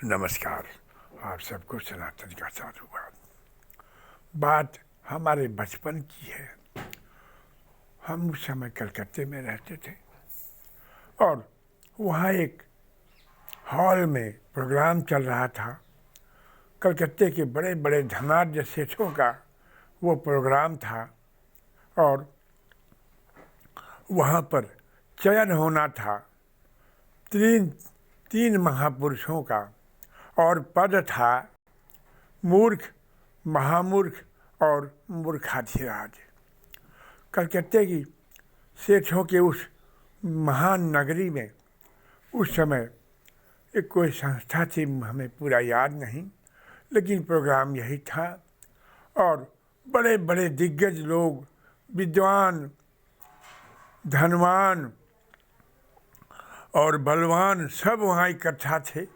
नमस्कार। आप सबको सनातन का साधुवाद। बात हमारे बचपन की है। हम उस समय कलकत्ते में रहते थे और वहाँ एक हॉल में प्रोग्राम चल रहा था। कलकत्ते के बड़े बड़े धनाढ्य सेठों का वो प्रोग्राम था और वहाँ पर चयन होना था तीन महापुरुषों का और पद था मूर्ख, महामूर्ख और मूर्खाधिराज। कलकत्ते की सेठों के उस महान नगरी में उस समय एक कोई संस्था थी, हमें पूरा याद नहीं, लेकिन प्रोग्राम यही था और बड़े बड़े दिग्गज लोग, विद्वान, धनवान और बलवान सब वहाँ इकट्ठा थे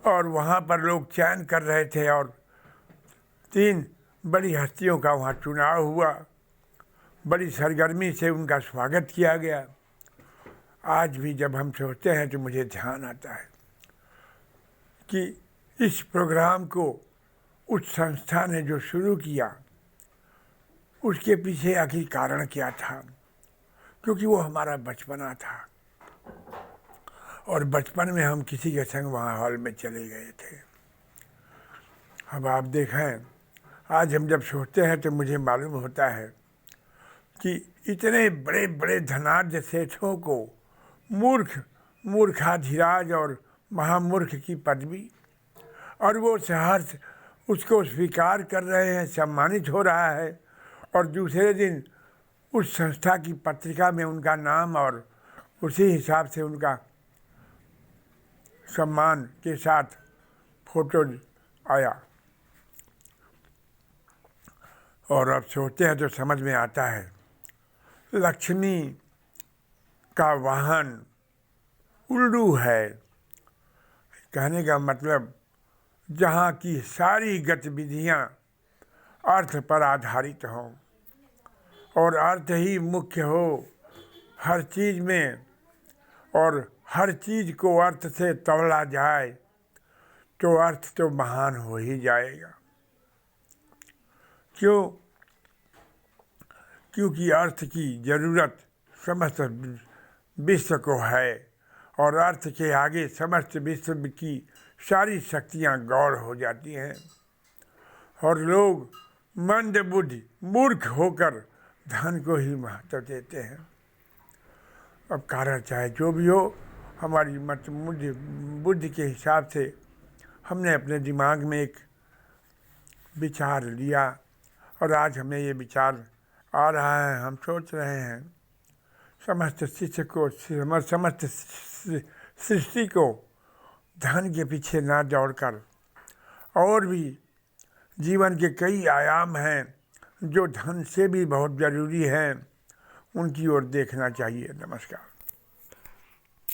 और वहाँ पर लोग चयन कर रहे थे और 3 बड़ी हस्तियों का वहाँ चुनाव हुआ। बड़ी सरगर्मी से उनका स्वागत किया गया। आज भी जब हम सोचते हैं तो मुझे ध्यान आता है कि इस प्रोग्राम को उस संस्था ने जो शुरू किया उसके पीछे आखिर कारण क्या था, क्योंकि वो हमारा बचपना था और बचपन में हम किसी के संग वहाँ हॉल में चले गए थे। अब आप देखें, आज हम जब सोचते हैं तो मुझे मालूम होता है कि इतने बड़े बड़े धनाढ्य सेठों को मूर्ख, मूर्खाधिराज और महामूर्ख की पदवी, और वो सहर्ष उसको स्वीकार कर रहे हैं, सम्मानित हो रहा है और दूसरे दिन उस संस्था की पत्रिका में उनका नाम और उसी हिसाब से उनका सम्मान के साथ फोटो आया। और अब सोचते हैं तो समझ में आता है, लक्ष्मी का वाहन उल्लू है। कहने का मतलब जहाँ की सारी गतिविधियाँ अर्थ पर आधारित हों और अर्थ ही मुख्य हो हर चीज़ में, और हर चीज़ को अर्थ से तौला जाए तो अर्थ तो महान हो ही जाएगा। क्योंकि अर्थ की ज़रूरत समस्त विश्व को है और अर्थ के आगे समस्त विश्व की सारी शक्तियाँ गौण हो जाती हैं और लोग मंद बुद्धि मूर्ख होकर धन को ही महत्व देते हैं। अब कारण चाहे जो भी हो, हमारी बुद्धि के हिसाब से हमने अपने दिमाग में एक विचार लिया और आज हमें ये विचार आ रहा है। हम सोच रहे हैं समस्त शिष्य को, समस्त सृष्टि को धन के पीछे ना दौड़कर और भी जीवन के कई आयाम हैं जो धन से भी बहुत ज़रूरी हैं, उनकी ओर देखना चाहिए। नमस्कार।